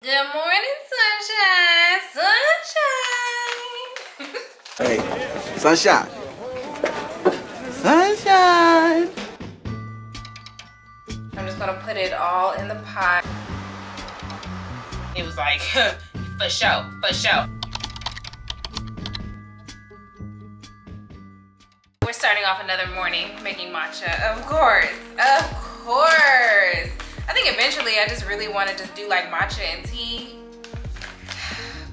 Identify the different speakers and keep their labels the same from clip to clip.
Speaker 1: Good morning, sunshine. Sunshine.
Speaker 2: Hey, sunshine. Sunshine.
Speaker 1: I'm just gonna put it all in the pot. It was like, for sure, for sure. We're starting off another morning making matcha, of course, of course. I think eventually I just really want to just do like matcha and tea.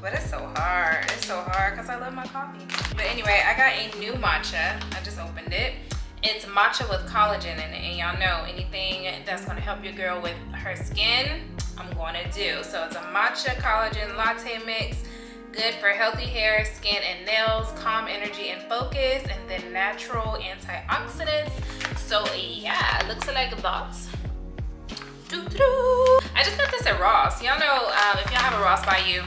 Speaker 1: But it's so hard. It's so hard because I love my coffee. But anyway, I got a new matcha. I just opened it. It's matcha with collagen in it. And y'all know anything that's going to help your girl with her skin, I'm going to do. So it's a matcha collagen latte mix. Good for healthy hair, skin, and nails, calm energy and focus, and then natural antioxidants. So yeah, it looks like a box. I just got this at Ross. Y'all know if y'all have a Ross by you,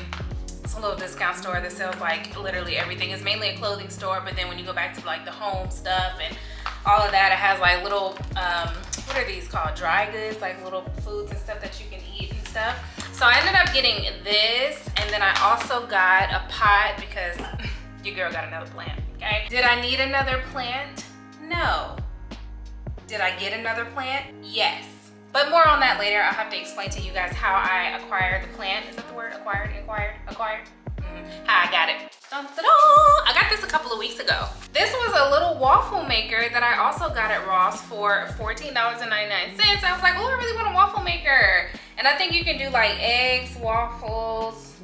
Speaker 1: it's a little discount store that sells like literally everything. It's mainly a clothing store, but then when you go back to like the home stuff and all of that, it has like little, what are these called? Dry goods, like little foods and stuff that you can eat and stuff. So I ended up getting this, and then I also got a pot because your girl got another plant, okay? Did I need another plant? No. Did I get another plant? Yes. But more on that later. I'll have to explain to you guys how I acquired the plant. Is that the word? Acquired? How I got it. Dun, dun, dun. I got this a couple of weeks ago. This was a little waffle maker that I also got at Ross for $14.99. I was like, oh, I really want a waffle maker. And I think you can do like eggs, waffles,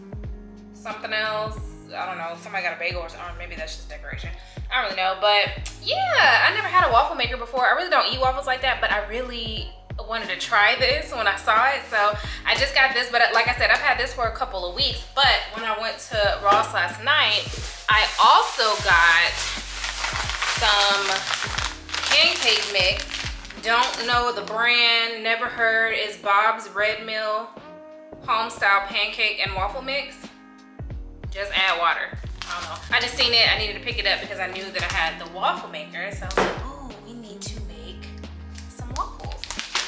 Speaker 1: something else. I don't know. Somebody got a bagel or something. Maybe that's just decoration. I don't really know. But yeah, I never had a waffle maker before. I really don't eat waffles like that, but I really wanted to try this when I saw it. So I just got this, but like I said, I've had this for a couple of weeks. But when I went to Ross last night, I also got some pancake mix. Don't know the brand, never heard. It's Bob's Red Mill home style pancake and waffle mix. Just add water. I don't know. I just seen it. I needed to pick it up because I knew that I had the waffle maker. So I was like, ooh, we need to make some waffles.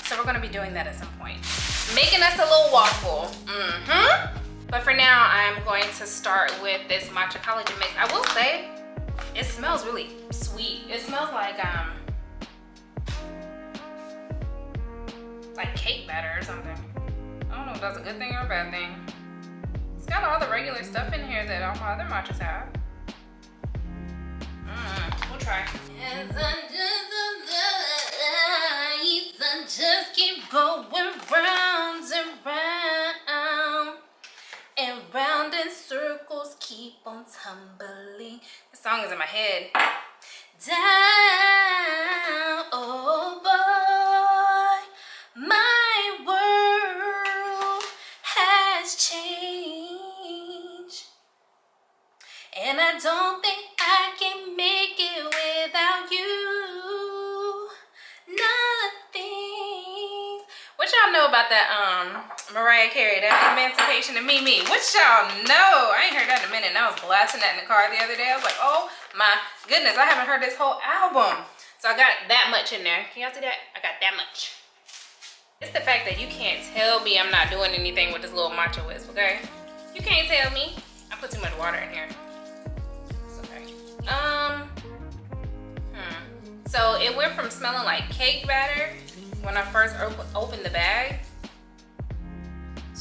Speaker 1: So we're gonna be doing that at some point. Making us a little waffle. But for now, I'm going to start with this matcha collagen mix. I will say, it smells really sweet. It smells like cake batter or something. I don't know if that's a good thing or a bad thing. It's got all the regular stuff in here that all my other matchas have. We'll try. Just keep going round and round and round in circles, keep on tumbling. This song is in my head. Down, oh boy, my world has changed, and I don't think I can make it without you. What y'all know about that Mariah Carey, that Emancipation of Me? What y'all know? I ain't heard that in a minute, and I was blasting that in the car the other day. I was like, oh my goodness, I haven't heard this whole album. So I got that much in there. Can y'all see that? I got that much. It's the fact that you can't tell me I'm not doing anything with this little matcha whisk, okay? You can't tell me. I put too much water in here. It's okay. So it went from smelling like cake batter when I first opened the bag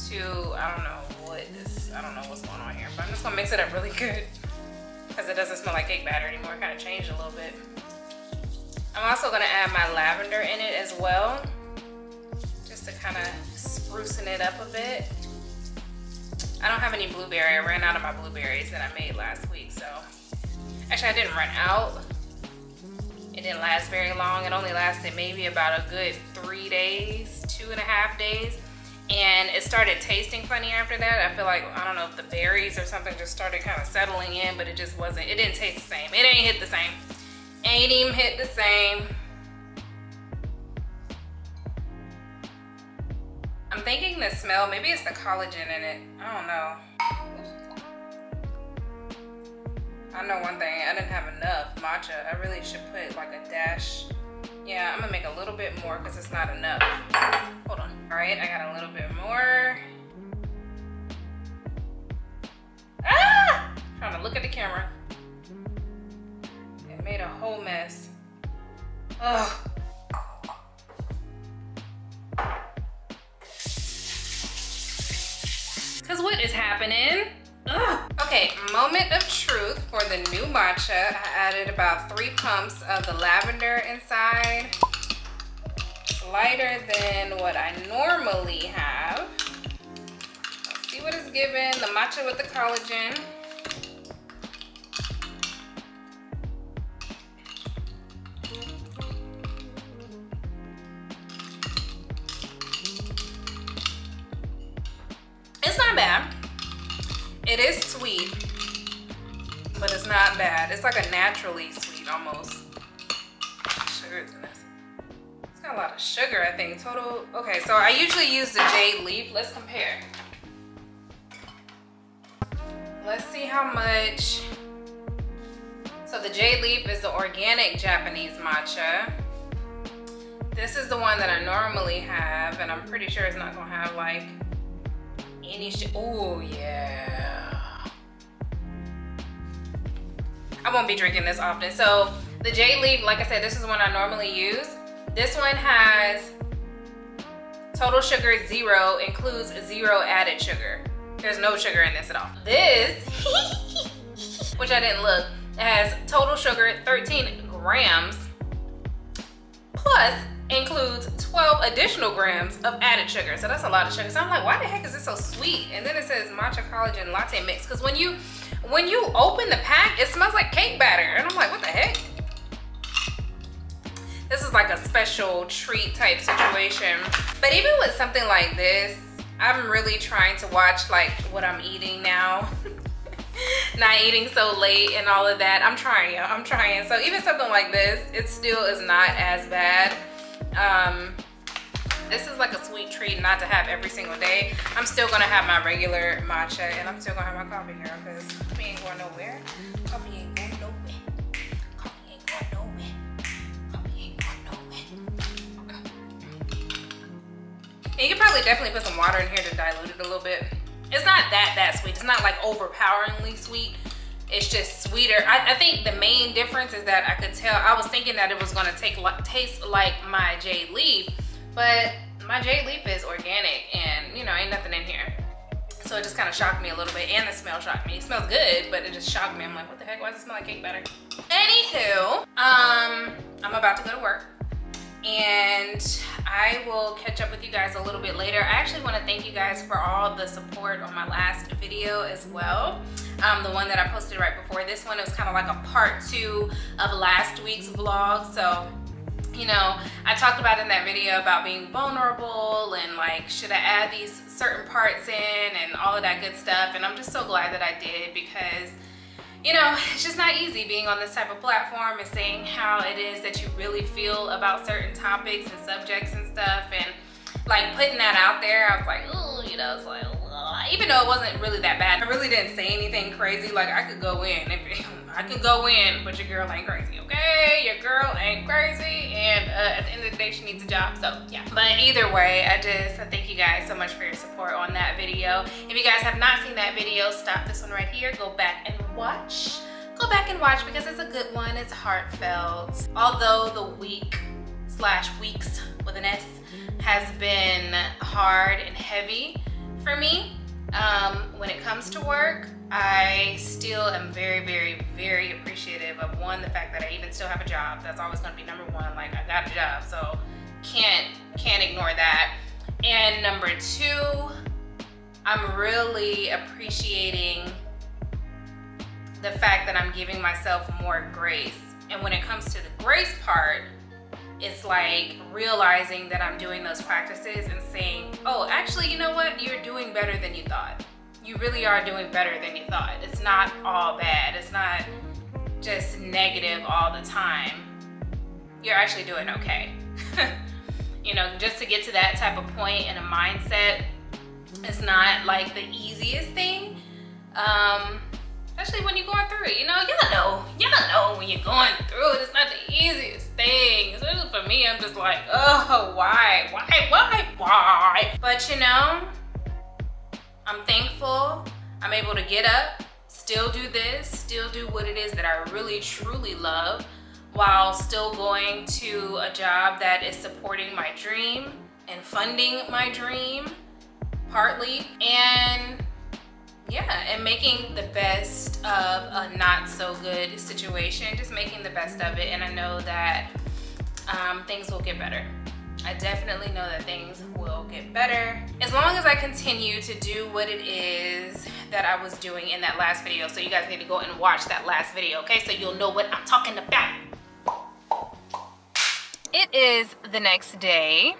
Speaker 1: to, I don't know what's going on here, but I'm just gonna mix it up really good because it doesn't smell like cake batter anymore. It kind of changed a little bit. I'm also gonna add my lavender in it as well, just to kind of sprucing it up a bit. I don't have any blueberry. I ran out of my blueberries that I made last week, so. Actually, I didn't run out. It didn't last very long. It only lasted maybe about a good 3 days, 2.5 days. And it started tasting funny after that. I feel like, I don't know if the berries or something just started kind of settling in, but it just wasn't, it didn't taste the same. It ain't hit the same. Ain't even hit the same. I'm thinking the smell, maybe it's the collagen in it. I don't know. I know one thing, I didn't have enough matcha. I really should put like a dash. Yeah, I'm gonna make a little bit more because it's not enough. Hold on. All right, I got a little bit more. at the camera. It made a whole mess. Ugh. Cause what is happening? Ugh. Okay, moment of truth for the new matcha. I added about 3 pumps of the lavender inside. It's lighter than what I normally have. Let's see what it's given. The matcha with the collagen. It's not bad. It is sweet, but it's not bad. It's like a naturally sweet almost. Sugar is in this. It's got a lot of sugar, I think. Total. Okay, so I usually use the jade leaf. Let's compare. Let's see how much. So the jade leaf is the organic Japanese matcha. This is the one that I normally have, and I'm pretty sure it's not gonna have like any shit. Oh yeah. I won't be drinking this often. So the jade leaf, like I said, this is the one I normally use. This one has total sugar 0, includes 0 added sugar. There's no sugar in this at all. This, which I didn't look, it has total sugar 13 grams plus includes 12 additional grams of added sugar. So that's a lot of sugar. So I'm like, why the heck is this so sweet? And then it says matcha collagen latte mix. Because when you open the pack, it smells like cake batter. And I'm like, what the heck? This is like a special treat type situation. But even with something like this, I'm really trying to watch like what I'm eating now. Not eating so late and all of that. I'm trying, y'all. I'm trying. So even something like this, it still is not as bad. This is like a sweet treat not to have every single day. I'm still gonna have my regular matcha and I'm still gonna have my coffee here because coffee ain't going nowhere. Coffee ain't going nowhere. Coffee ain't going nowhere. Coffee ain't going nowhere. And you can probably definitely put some water in here to dilute it a little bit. It's not that sweet. It's not like overpoweringly sweet. It's just sweeter. I think the main difference is that I could tell, I was thinking that it was gonna taste like my jade leaf, but my jade leaf is organic and you know, ain't nothing in here. So it just kind of shocked me a little bit, and the smell shocked me. It smells good, but it just shocked me. I'm like, what the heck, why does it smell like cake batter? Anywho, I'm about to go to work and I will catch up with you guys a little bit later. I actually want to thank you guys for all the support on my last video as well. The one that I posted right before this one, it was kind of like a part 2 of last week's vlog. So, you know, I talked about in that video about being vulnerable and like, should I add these certain parts in and all of that good stuff. And I'm just so glad that I did because, you know, it's just not easy being on this type of platform and saying how it is that you really feel about certain topics and subjects and stuff. And like putting that out there, I was like, oh, you know, it's like, even though it wasn't really that bad, I really didn't say anything crazy. Like I could go in, I can go in, but your girl ain't crazy, okay? Your girl ain't crazy, and at the end of the day, she needs a job, so yeah. But either way, I thank you guys so much for your support on that video. If you guys have not seen that video, stop this one right here, go back and watch. Go back and watch because it's a good one, it's heartfelt. Although the weeks with an S has been hard and heavy for me, when it comes to work, I still am very, very, very appreciative of one, the fact that I even still have a job. That's always gonna be number one. Like I got a job, so can't ignore that. And number 2, I'm really appreciating the fact that I'm giving myself more grace. And when it comes to the grace part, it's like realizing that I'm doing those practices and saying, oh, actually, you know what? You're doing better than you thought. You really are doing better than you thought. It's not all bad. It's not just negative all the time. You're actually doing okay. You know, just to get to that type of point and a mindset is not like the easiest thing. Especially when you're going through it, you know, y'all know when you're going through it, it's not the easiest thing. Especially for me, I'm just like, oh, why? But you know, I'm thankful I'm able to get up, still do this, still do what it is that I really truly love, while still going to a job that is supporting my dream and funding my dream partly, and yeah, and making the best of a not so good situation, just making the best of it. And I know that things will get better. I definitely know that things will get better as long as I continue to do what it is that I was doing in that last video. So you guys need to go and watch that last video, okay? So you'll know what I'm talking about. It is the next day.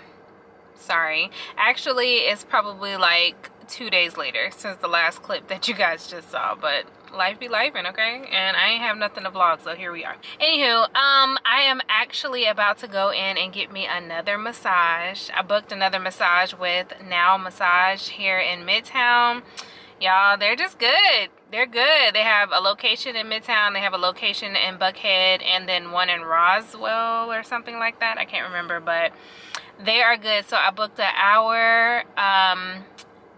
Speaker 1: Sorry. Actually, it's probably like 2 days later since the last clip that you guys just saw, but life be lifing, okay? And I ain't have nothing to vlog, so here we are. Anywho, I am actually about to go in and get me another massage. I booked another massage with Now Massage here in Midtown. Y'all, they're just good. They're good. They have a location in Midtown, they have a location in Buckhead, and then one in Roswell or something like that. I can't remember, but they are good. So I booked an hour,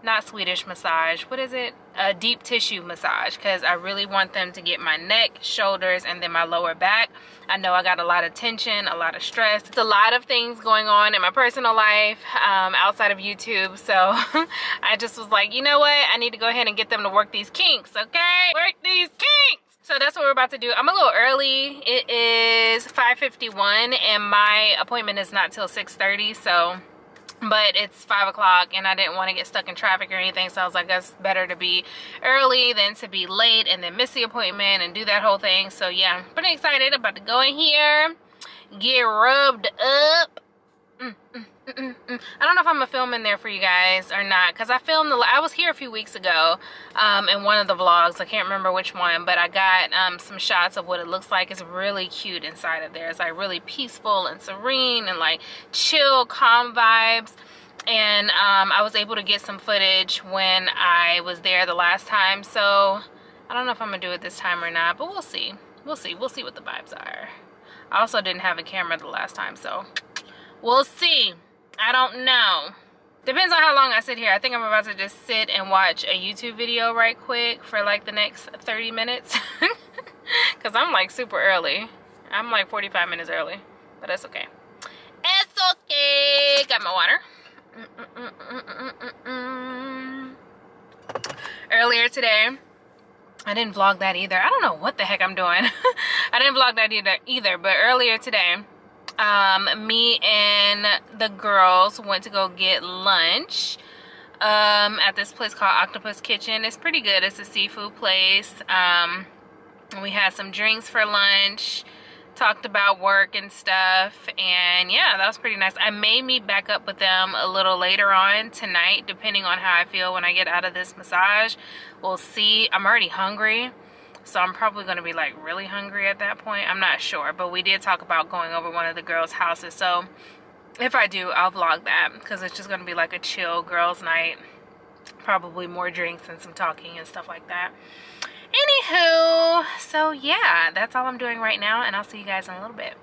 Speaker 1: not Swedish massage, what is it? A deep tissue massage, because I really want them to get my neck, shoulders, and then my lower back. I know I got a lot of tension, a lot of stress. It's a lot of things going on in my personal life outside of YouTube. So I just was like, you know what? I need to go ahead and get them to work these kinks, okay? Work these kinks! So that's what we're about to do. I'm a little early. It is 5:51 and my appointment is not till 6:30, so but it's 5 o'clock and I didn't want to get stuck in traffic or anything, so I was like, it's better to be early than to be late and then miss the appointment and do that whole thing. So yeah, I'm pretty excited. About to go in here, get rubbed up. I don't know if I'm gonna film in there for you guys or not, because I was here a few weeks ago in one of the vlogs. I can't remember which one, but I got some shots of what it looks like. It's really cute inside of there. It's like really peaceful and serene and like chill, calm vibes. And I was able to get some footage when I was there the last time, so I don't know if I'm gonna do it this time or not, but we'll see. We'll see what the vibes are. I also didn't have a camera the last time, so we'll see. I don't know. Depends on how long I sit here. I think I'm about to just sit and watch a YouTube video right quick for like the next 30 minutes. Because I'm like super early. I'm like 45 minutes early. But that's okay. It's okay. Got my water. Earlier today, I didn't vlog that either. I don't know what the heck I'm doing. I didn't vlog that either. But earlier today, me and the girls went to go get lunch at this place called Octopus Kitchen. It's pretty good. It's a seafood place. We had some drinks for lunch, talked about work and stuff, and yeah, that was pretty nice. I may meet back up with them a little later on tonight, depending on how I feel when I get out of this massage. We'll see. I'm already hungry, so I'm probably going to be like really hungry at that point. I'm not sure, but we did talk about going over one of the girls' houses. So if I do, I'll vlog that, because it's just going to be like a chill girls' night. Probably more drinks and some talking and stuff like that. Anywho, so yeah, that's all I'm doing right now, and I'll see you guys in a little bit.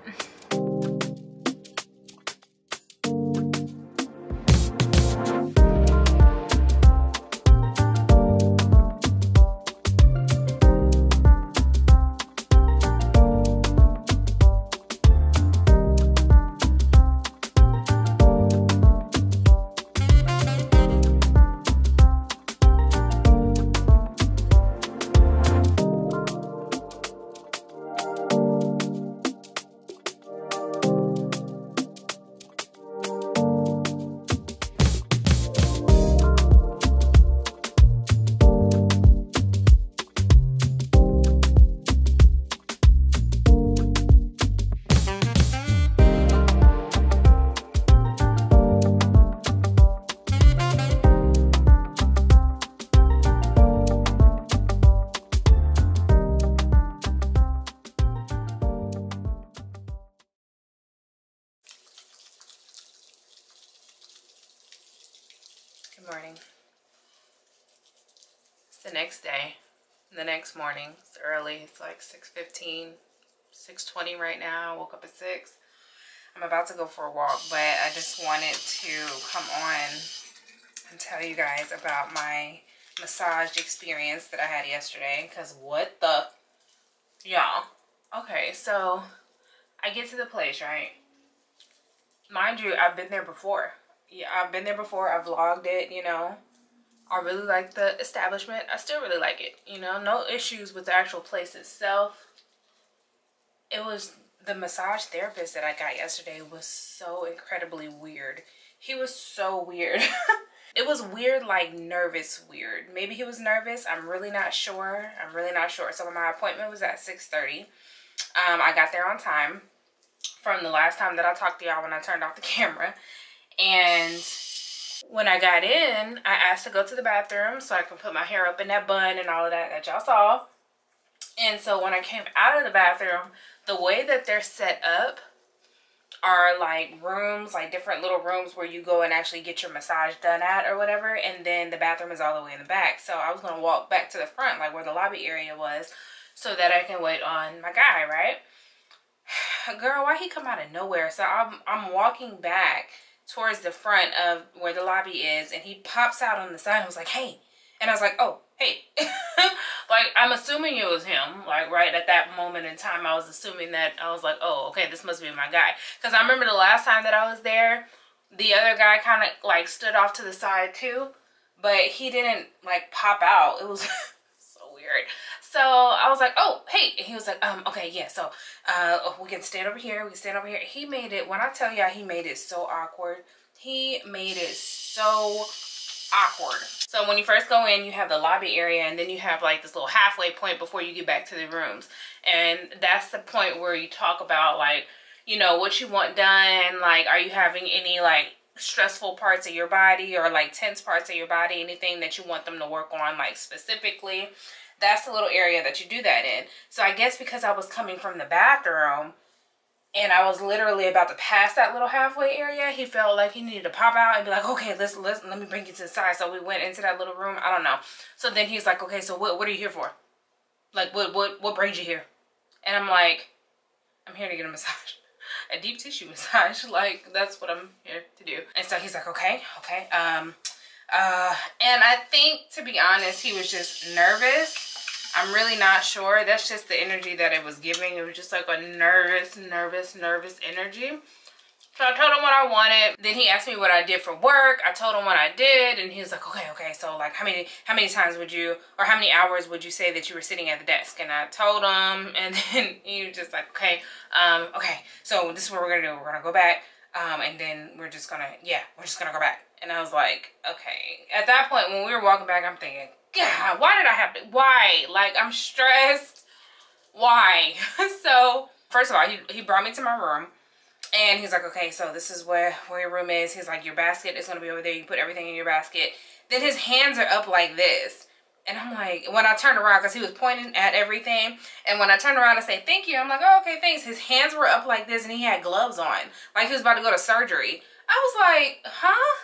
Speaker 1: Good morning. It's the next day, the next morning. It's early. It's like 6:15, 6:20 right now. I woke up at 6. I'm about to go for a walk, but I just wanted to come on and tell you guys about my massage experience that I had yesterday, because what the, y'all. Okay, so I get to the place, right? Mind you, I've been there before. Yeah, I've been there before. I've vlogged it, you know. I really like the establishment. I still really like it, you know. No issues with the actual place itself. It was the massage therapist that I got yesterday was so incredibly weird. He was so weird. It was weird, like nervous weird. Maybe he was nervous. I'm really not sure. I'm really not sure. So my appointment was at 6:30. I got there on time from the last time that I talked to y'all when I turned off the camera. And when I got in, I asked to go to the bathroom so I can put my hair up in that bun and all of that y'all saw. And so when I came out of the bathroom, the way that they're set up are like rooms, like different little rooms where you go and actually get your massage done at or whatever. And then the bathroom is all the way in the back. So I was going to walk back to the front, like where the lobby area was, so that I can wait on my guy, right? Girl, why he come out of nowhere? So I'm walking back towards the front of where the lobby is, and he pops out on the side and was like, hey. And I was like, oh, hey. Like, I'm assuming it was him. Like, right at that moment in time, I was assuming that, I was like, oh, okay, this must be my guy. Because I remember the last time that I was there, the other guy kind of, like, stood off to the side, too. But he didn't, like, pop out. It was so weird. So I was like, oh, hey. And he was like, okay, yeah, so we can stand over here. We can stand over here. He made it, when I tell y'all, he made it so awkward. He made it so awkward. So when you first go in, you have the lobby area, and then you have like this little halfway point before you get back to the rooms. And that's the point where you talk about, like, you know, what you want done. Like, are you having any like stressful parts of your body or like tense parts of your body, anything that you want them to work on, like specifically. That's the little area that you do that in. So I guess because I was coming from the bathroom and I was literally about to pass that little halfway area, he felt like he needed to pop out and be like, okay, let me bring you to the side. So we went into that little room. I don't know. So then he's like, okay, so what are you here for? Like, what brings you here? And I'm like, I'm here to get a massage. A deep tissue massage. Like, that's what I'm here to do. And so he's like, okay. And I think, to be honest, he was just nervous. I'm really not sure. That's just the energy that it was giving. It was just like a nervous energy. So I told him what I wanted. Then he asked me what I did for work. I told him what I did, and he was like, okay. So like, how many times would you, or how many hours would you say that you were sitting at the desk? And I told him, and then he was just like, okay. So this is what we're gonna do. We're gonna go back, and then we're just gonna go back. And I was like, okay. At that point, when we were walking back, I'm thinking, God, why did I have to? Why? Like, I'm stressed. Why? So first of all, he brought me to my room. And he's like, okay, so this is where your room is. He's like, your basket is going to be over there. You put everything in your basket. Then his hands are up like this. And I'm like, when I turned around, because he was pointing at everything. And when I turned around to say thank you, I'm like, oh, okay, thanks. His hands were up like this, and he had gloves on. Like he was about to go to surgery. I was like, huh?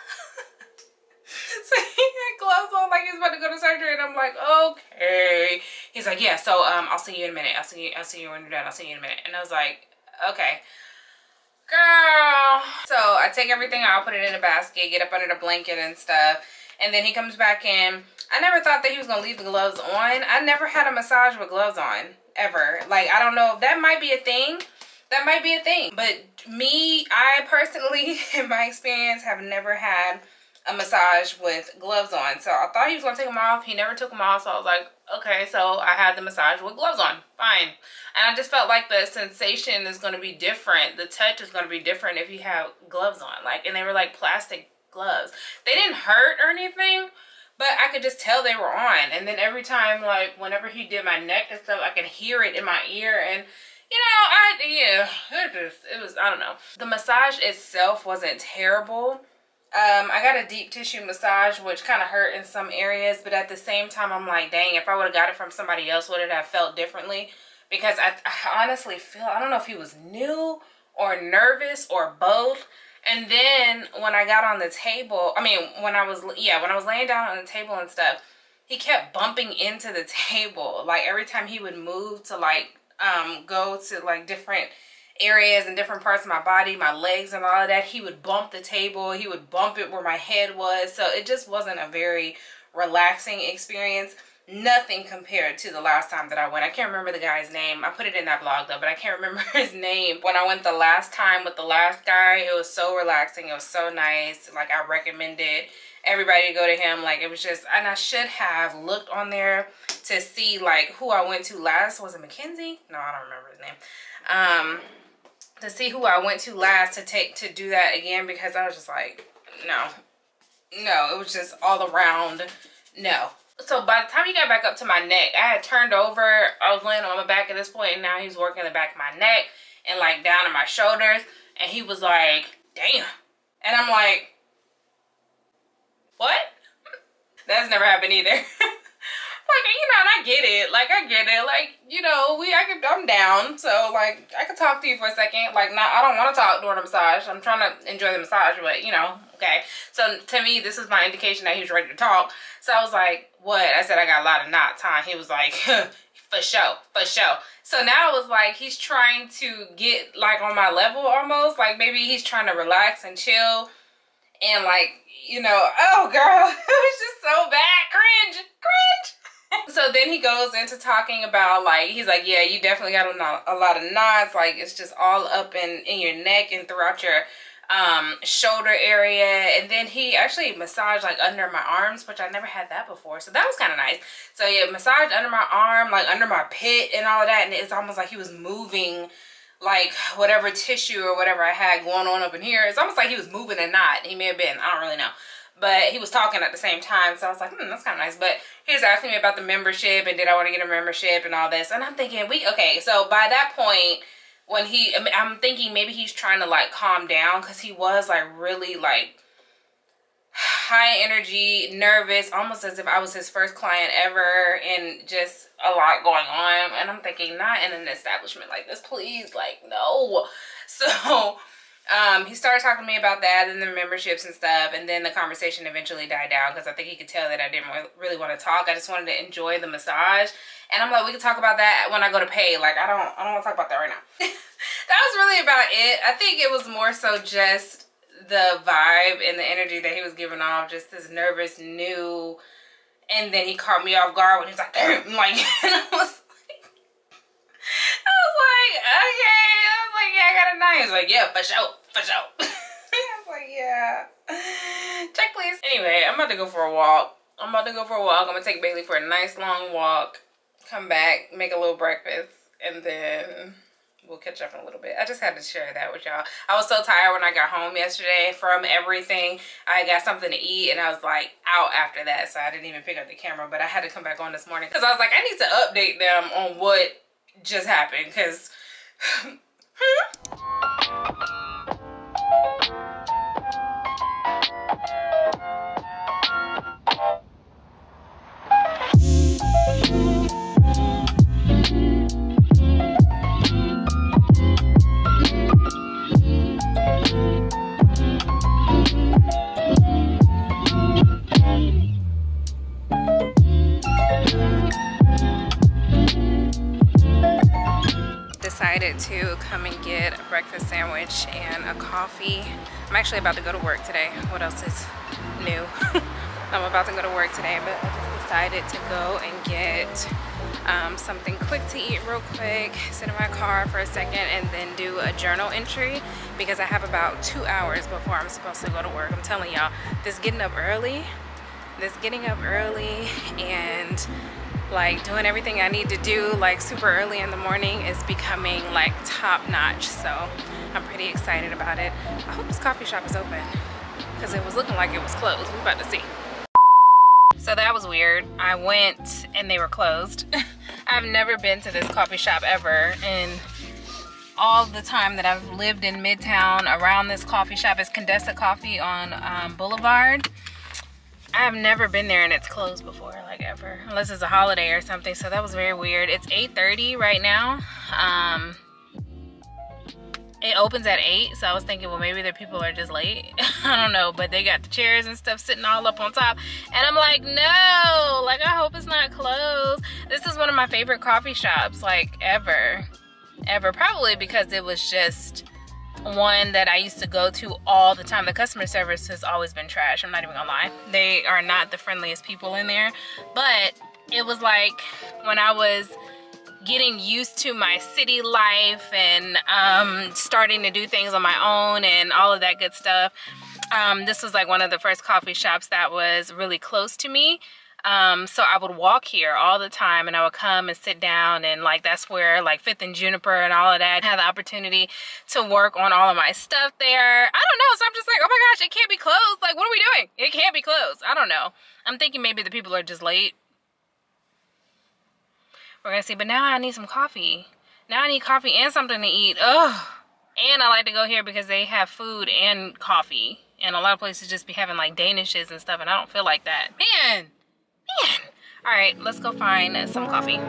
Speaker 1: So he had gloves on like he was about to go to surgery. And I'm like, okay. He's like, yeah, so I'll see you in a minute. I'll see you when you're done. I'll see you in a minute. And I was like, okay. Girl. So I take everything out, put it in a basket, get up under the blanket and stuff. And then he comes back in. I never thought that he was going to leave the gloves on. I never had a massage with gloves on, ever. Like, I don't know. That might be a thing. That might be a thing. But me, I personally, in my experience, have never had a massage with gloves on. So I thought he was going to take them off. He never took them off. So I was like, okay, so I had the massage with gloves on. Fine. And I just felt like the sensation is going to be different. The touch is going to be different if you have gloves on. Like, and they were like plastic gloves. They didn't hurt or anything, but I could just tell they were on. And then every time, like, whenever he did my neck and stuff, I could hear it in my ear. And, you know, it was, I don't know. The massage itself wasn't terrible. I got a deep tissue massage, which kind of hurt in some areas, but at the same time, I'm like, dang, if I would have got it from somebody else, would it have felt differently? Because I honestly feel, I don't know if he was new or nervous or both. And then when I got on the table, when I was laying down on the table and stuff, he kept bumping into the table. Like, every time he would move to, like, go to, like, different areas and different parts of my body, my legs and all of that, he would bump the table. He would bump it where my head was. So it just wasn't a very relaxing experience. Nothing compared to the last time that I went. I can't remember the guy's name. I put it in that vlog though, but I can't remember his name. When I went the last time with the last guy, it was so relaxing. It was so nice. Like, I recommended everybody to go to him. Like, it was just, and I should have looked on there to see like who I went to last. Was it Mackenzie? No, I don't remember his name. To see who I went to last to do that again, because I was just like, no, it was just all around no. So by the time he got back up to my neck, I had turned over. I was laying on my back at this point, and now he's working the back of my neck and like down to my shoulders. And he was like, damn. And I'm like, what? That's never happened either. Like, you know, and I get it. Like, I get it. Like, you know, I'm down. So, like, I could talk to you for a second. Like, I don't want to talk during a massage. I'm trying to enjoy the massage, but, you know, okay. So, to me, this is my indication that he was ready to talk. So, I was like, what? I said, I got a lot of knots, huh? He was like, for sure, for sure. So, now it was like he's trying to get, like, on my level almost. Like, maybe he's trying to relax and chill. And, like, you know, oh, girl, it was just so bad. Cringe. So then he goes into talking about, like, he's like, yeah, you definitely got a lot of knots. Like, it's just all up in your neck and throughout your shoulder area. And then he actually massaged, like, under my arms, which I never had that before. So that was kind of nice. So, yeah, massaged under my arm, like, under my pit and all of that. And it's almost like he was moving, like, whatever tissue or whatever I had going on up in here. It's almost like he was moving a knot. He may have been. I don't really know. But he was talking at the same time. So I was like, that's kind of nice. But he was asking me about the membership and did I want to get a membership and all this. And I'm thinking, okay. So by that point, when I'm thinking maybe he's trying to, like, calm down. Because he was, like, really, like, high energy, nervous. Almost as if I was his first client ever. And just a lot going on. And I'm thinking, not in an establishment like this, please. Like, no. So he started talking to me about that and the memberships and stuff, and then the conversation eventually died down because I think he could tell that I didn't really want to talk. I just wanted to enjoy the massage, and I'm like, we can talk about that when I go to pay. Like, I don't want to talk about that right now. That was really about it. I think it was more so just the vibe and the energy that he was giving off, just this nervous, new, and then he caught me off guard when he was like, damn, like, and I was like, okay. I was like, yeah, I got a knife. He was like, yeah, for sure, for sure. I was like, yeah. Check, please. Anyway, I'm about to go for a walk. I'm gonna take Bailey for a nice long walk, come back, make a little breakfast, and then we'll catch up in a little bit. I just had to share that with y'all. I was so tired when I got home yesterday from everything. I got something to eat, and I was like out after that, so I didn't even pick up the camera, but I had to come back on this morning because I was like, I need to update them on what just happened, because decided to come and get a breakfast sandwich and a coffee. I'm actually about to go to work today. What else is new? I'm about to go to work today, but I just decided to go and get something quick to eat real quick, sit in my car for a second, and then do a journal entry because I have about 2 hours before I'm supposed to go to work. I'm telling y'all, this getting up early and like doing everything I need to do like super early in the morning is becoming like top notch. So I'm pretty excited about it. I hope this coffee shop is open because it was looking like it was closed. We're about to see. So that was weird. I went and they were closed. I've never been to this coffee shop ever, and all the time that I've lived in Midtown around this coffee shop is Condesa Coffee on Boulevard. I've never been there and it's closed before, like ever, unless it's a holiday or something. So that was very weird. It's 8:30 right now. It opens at 8, so I was thinking, well, maybe their people are just late. I don't know, but they got the chairs and stuff sitting all up on top, and I'm like, no, like I hope it's not closed. This is one of my favorite coffee shops, like ever, probably because it was just one that I used to go to all the time. The customer service has always been trash. I'm not even gonna lie. They are not the friendliest people in there. But it was like when I was getting used to my city life and starting to do things on my own and all of that good stuff. This was like one of the first coffee shops that was really close to me. So I would walk here all the time, and I would come and sit down, and like that's where like Fifth and Juniper and all of that, had the opportunity to work on all of my stuff there. I don't know, so I'm just like, oh my gosh, it can't be closed. Like, what are we doing? It can't be closed. I don't know. I'm thinking maybe the people are just late. We're gonna see, but now I need some coffee. Now I need coffee and something to eat. Ugh. And I like to go here because they have food and coffee. And a lot of places just be having like Danishes and stuff, and I don't feel like that. Man. All right, let's go find some coffee.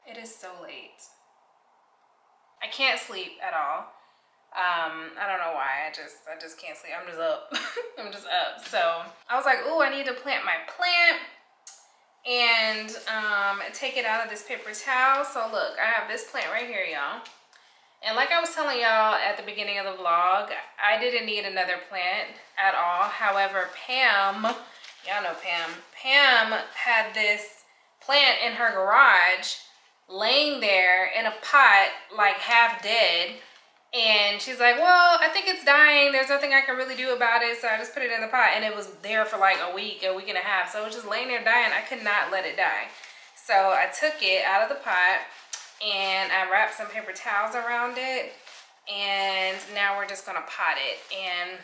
Speaker 1: It is so late. I can't sleep at all. I don't know why. I just can't sleep. I'm just up. I'm just up. So I was like, oh, I need to plant my plant and take it out of this paper towel. So look, I have this plant right here, y'all. And like I was telling y'all at the beginning of the vlog, I didn't need another plant at all. However, Pam, y'all know Pam. Pam had this plant in her garage laying there in a pot, like half dead. And she's like, well, I think it's dying. There's nothing I can really do about it. So I just put it in the pot, and it was there for like a week and a half. So it was just laying there dying. I could not let it die. So I took it out of the pot and I wrapped some paper towels around it. And now we're just gonna pot it. And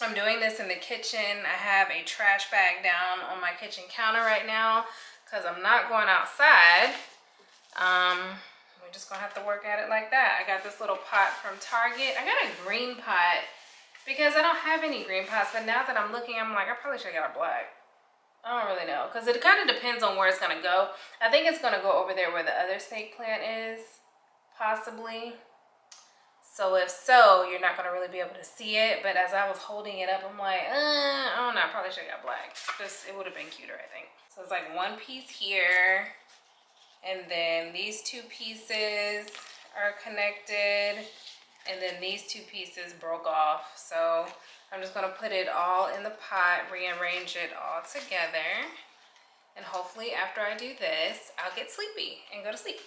Speaker 1: I'm doing this in the kitchen. I have a trash bag down on my kitchen counter right now because I'm not going outside. We're just gonna have to work at it like that. I got this little pot from Target. I got a green pot because I don't have any green pots, but now that I'm looking, I'm like, I probably should have got a black. I don't really know, because it kind of depends on where it's gonna go. I think it's gonna go over there where the other snake plant is, possibly. So if so, you're not gonna really be able to see it, but as I was holding it up, I'm like, I don't know, I probably should have got black. Just, it would have been cuter, I think. So it's like one piece here. And then these two pieces are connected. And then these two pieces broke off. So I'm just gonna put it all in the pot, rearrange it all together. And hopefully after I do this, I'll get sleepy and go to sleep.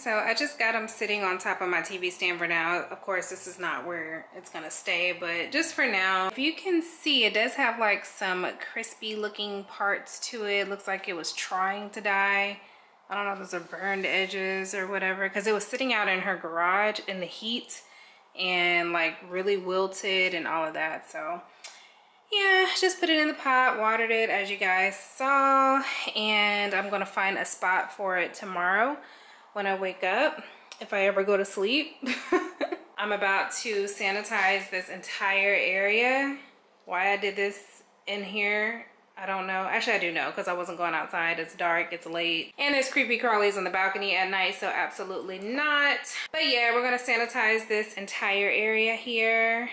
Speaker 1: so I just got them sitting on top of my TV stand for now. Of course, this is not where it's gonna stay, but just for now. If you can see, it does have like some crispy looking parts to it. Looks like it was trying to die. I don't know if those are burned edges or whatever, because it was sitting out in her garage in the heat and like really wilted and all of that. So yeah, just put it in the pot, watered it as you guys saw, and I'm gonna find a spot for it tomorrow when I wake up, if I ever go to sleep. I'm about to sanitize this entire area. Why I did this in here, I don't know. Actually, I do know, because I wasn't going outside. It's dark, it's late, and there's creepy crawlies on the balcony at night, so absolutely not. But yeah, we're gonna sanitize this entire area here,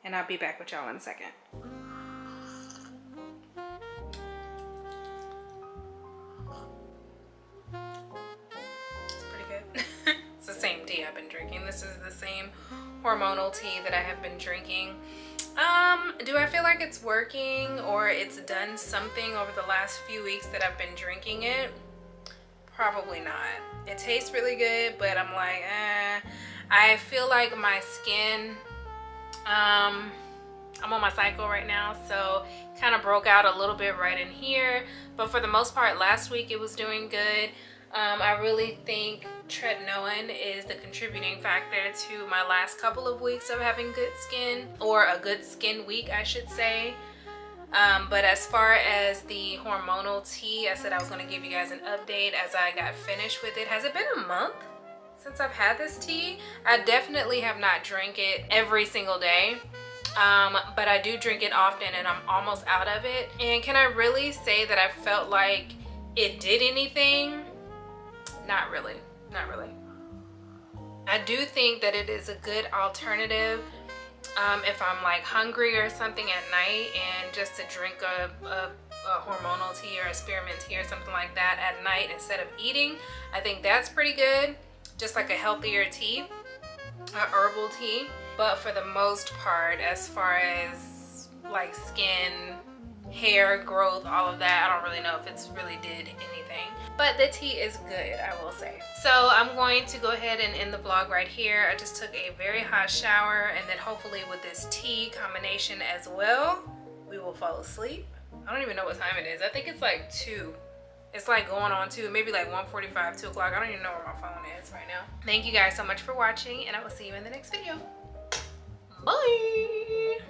Speaker 1: and I'll be back with y'all in a second. It's pretty good. It's the same tea I've been drinking. This is the same hormonal tea that I have been drinking. Do I feel like it's working or it's done something over the last few weeks that I've been drinking it? Probably not. It tastes really good, but I'm like, I feel like my skin, I'm on my cycle right now, so kind of broke out a little bit right in here, but for the most part last week it was doing good. I really think tretinoin is the contributing factor to my last couple of weeks of having good skin, or a good skin week I should say. But as far as the hormonal tea, I said I was going to give you guys an update as I got finished with it. Has it been a month since I've had this tea? I definitely have not drank it every single day. But I do drink it often and I'm almost out of it. And can I really say that I felt like it did anything? Not really, not really. I do think that it is a good alternative if I'm like hungry or something at night, and just to drink a hormonal tea or a spearmint tea or something like that at night instead of eating. I think that's pretty good, just like a healthier tea, a herbal tea. But for the most part, as far as like skin, hair growth, all of that, I don't really know if it's really did anything. But the tea is good, I will say. So I'm going to go ahead and end the vlog right here. I just took a very hot shower, and then hopefully with this tea combination as well, we will fall asleep. I don't even know what time it is. I think it's like 2. It's like going on 2, maybe like 1:45, 2 o'clock. I don't even know where my phone is right now. Thank you guys so much for watching, and I will see you in the next video. Bye.